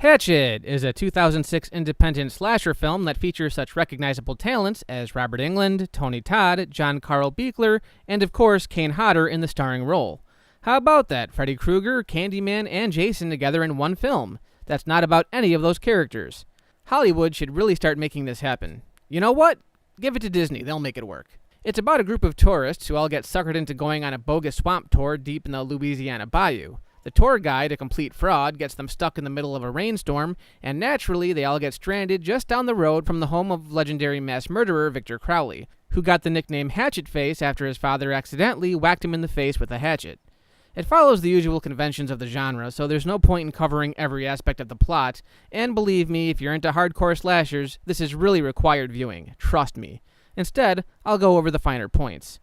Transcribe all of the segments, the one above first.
Hatchet is a 2006 independent slasher film that features such recognizable talents as Robert Englund, Tony Todd, John Carl Buechler, and of course Kane Hodder in the starring role. How about that? Freddy Krueger, Candyman, and Jason together in one film. That's not about any of those characters. Hollywood should really start making this happen. You know what? Give it to Disney, they'll make it work. It's about a group of tourists who all get suckered into going on a bogus swamp tour deep in the Louisiana bayou. The tour guide, a complete fraud, gets them stuck in the middle of a rainstorm, and naturally they all get stranded just down the road from the home of legendary mass murderer Victor Crowley, who got the nickname Hatchet Face after his father accidentally whacked him in the face with a hatchet. It follows the usual conventions of the genre, so there's no point in covering every aspect of the plot, and believe me, if you're into hardcore slashers, this is really required viewing, trust me. Instead, I'll go over the finer points.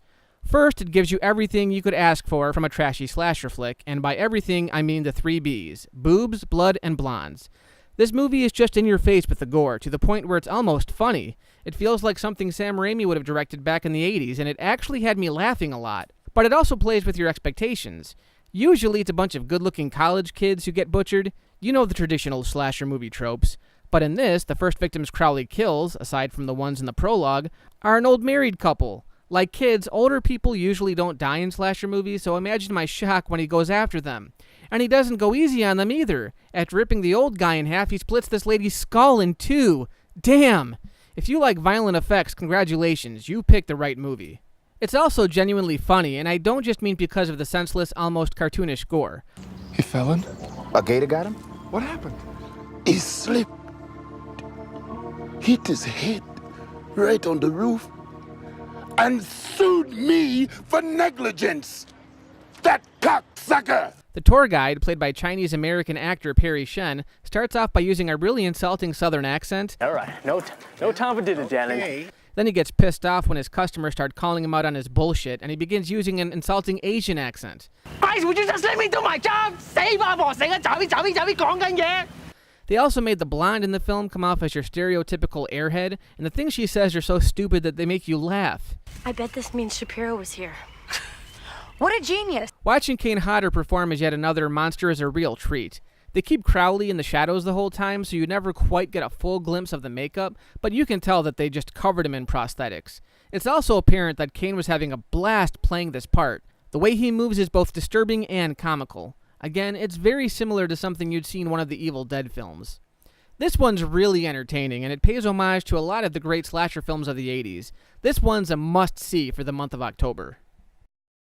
First, it gives you everything you could ask for from a trashy slasher flick, and by everything, I mean the 3 Bs: boobs, blood, and blondes. This movie is just in your face with the gore, to the point where it's almost funny. It feels like something Sam Raimi would have directed back in the 80s, and it actually had me laughing a lot. But it also plays with your expectations. Usually it's a bunch of good-looking college kids who get butchered. You know the traditional slasher movie tropes. But in this, the first victims Crowley kills, aside from the ones in the prologue, are an old married couple. Like kids, older people usually don't die in slasher movies, so imagine my shock when he goes after them. And he doesn't go easy on them either. After ripping the old guy in half, he splits this lady's skull in 2. Damn! If you like violent effects, congratulations, you picked the right movie. It's also genuinely funny, and I don't just mean because of the senseless, almost cartoonish gore. He fell in? A gator got him? What happened? He slipped, hit his head right on the roof, and sued me for negligence. That cocksucker! The tour guide, played by Chinese-American actor Perry Shen, starts off by using a really insulting southern accent. All right, no time for dinner, darling. Then he gets pissed off when his customers start calling him out on his bullshit, and he begins using an insulting Asian accent. Guys, would you just let me do my job? They also made the blonde in the film come off as your stereotypical airhead, and the things she says are so stupid that they make you laugh. I bet this means Shapiro was here. What a genius! Watching Kane Hodder perform as yet another monster is a real treat. They keep Crowley in the shadows the whole time, so you never quite get a full glimpse of the makeup, but you can tell that they just covered him in prosthetics. It's also apparent that Kane was having a blast playing this part. The way he moves is both disturbing and comical. Again, it's very similar to something you'd see in one of the Evil Dead films. This one's really entertaining, and it pays homage to a lot of the great slasher films of the 80s. This one's a must-see for the month of October.